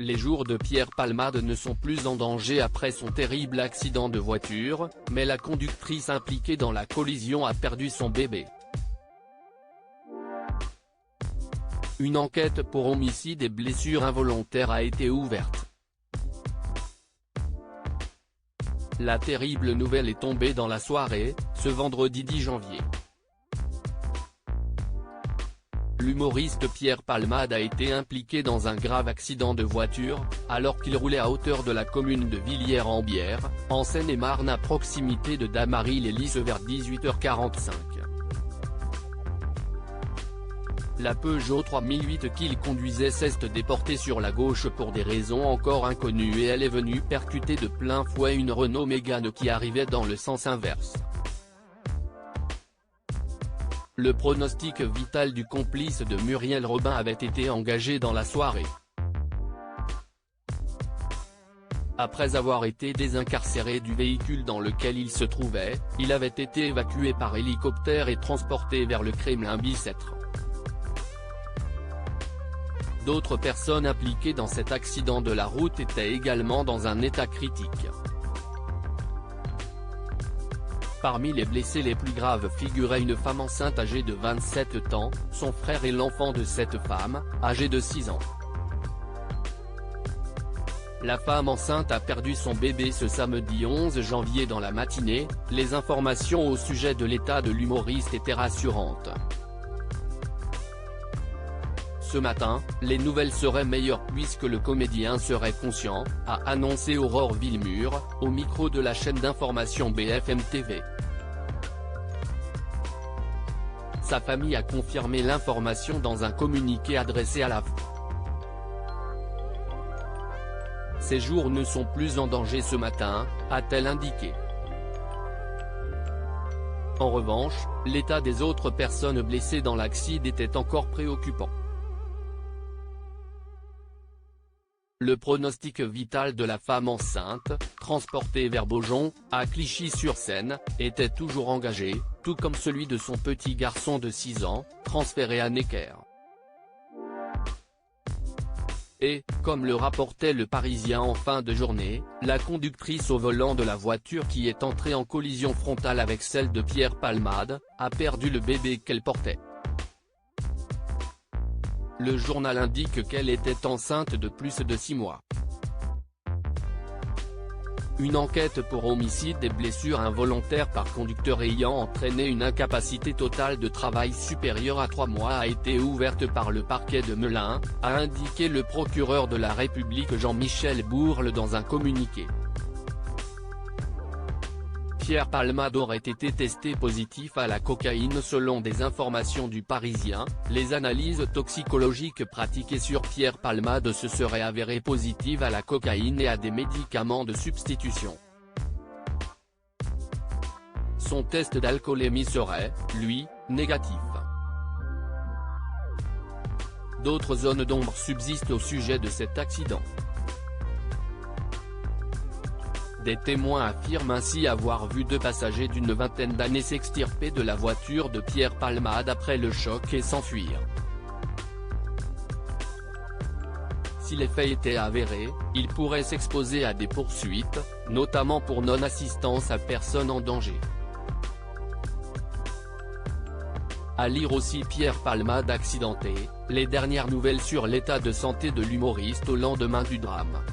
Les jours de Pierre Palmade ne sont plus en danger après son terrible accident de voiture, mais la conductrice impliquée dans la collision a perdu son bébé. Une enquête pour homicide et blessures involontaires a été ouverte. La terrible nouvelle est tombée dans la soirée, ce vendredi 10 janvier. L'humoriste Pierre Palmade a été impliqué dans un grave accident de voiture, alors qu'il roulait à hauteur de la commune de Villiers-en-Bière, en Seine-et-Marne à proximité de Damary-les-Lys vers 18h45. La Peugeot 3008 qu'il conduisait s'est déportée sur la gauche pour des raisons encore inconnues et elle est venue percuter de plein fouet une Renault Mégane qui arrivait dans le sens inverse. Le pronostic vital du complice de Muriel Robin avait été engagé dans la soirée. Après avoir été désincarcéré du véhicule dans lequel il se trouvait, il avait été évacué par hélicoptère et transporté vers le Kremlin-Bicêtre. D'autres personnes impliquées dans cet accident de la route étaient également dans un état critique. Parmi les blessés les plus graves figurait une femme enceinte âgée de 27 ans, son frère et l'enfant de cette femme, âgé de 6 ans. La femme enceinte a perdu son bébé ce samedi 11 janvier dans la matinée. Les informations au sujet de l'état de l'humoriste étaient rassurantes. Ce matin, les nouvelles seraient meilleures puisque le comédien serait conscient, a annoncé Aurore Villemur, au micro de la chaîne d'information BFM TV. Sa famille a confirmé l'information dans un communiqué adressé à la foule. Ses jours ne sont plus en danger ce matin, a-t-elle indiqué. En revanche, l'état des autres personnes blessées dans l'accident était encore préoccupant. Le pronostic vital de la femme enceinte, transportée vers Beaujon, à Clichy-sur-Seine, était toujours engagé, tout comme celui de son petit garçon de 6 ans, transféré à Necker. Et, comme le rapportait Le Parisien en fin de journée, la conductrice au volant de la voiture qui est entrée en collision frontale avec celle de Pierre Palmade, a perdu le bébé qu'elle portait. Le journal indique qu'elle était enceinte de plus de 6 mois. Une enquête pour homicide et blessures involontaires par conducteur ayant entraîné une incapacité totale de travail supérieure à 3 mois a été ouverte par le parquet de Melun, a indiqué le procureur de la République Jean-Michel Bourle dans un communiqué. Pierre Palmade aurait été testé positif à la cocaïne selon des informations du Parisien. Les analyses toxicologiques pratiquées sur Pierre Palmade se seraient avérées positives à la cocaïne et à des médicaments de substitution. Son test d'alcoolémie serait, lui, négatif. D'autres zones d'ombre subsistent au sujet de cet accident. Des témoins affirment ainsi avoir vu 2 passagers d'une vingtaine d'années s'extirper de la voiture de Pierre Palmade après le choc et s'enfuir. Si les faits étaient avérés, ils pourraient s'exposer à des poursuites, notamment pour non-assistance à personne en danger. À lire aussi Pierre Palmade accidenté, les dernières nouvelles sur l'état de santé de l'humoriste au lendemain du drame.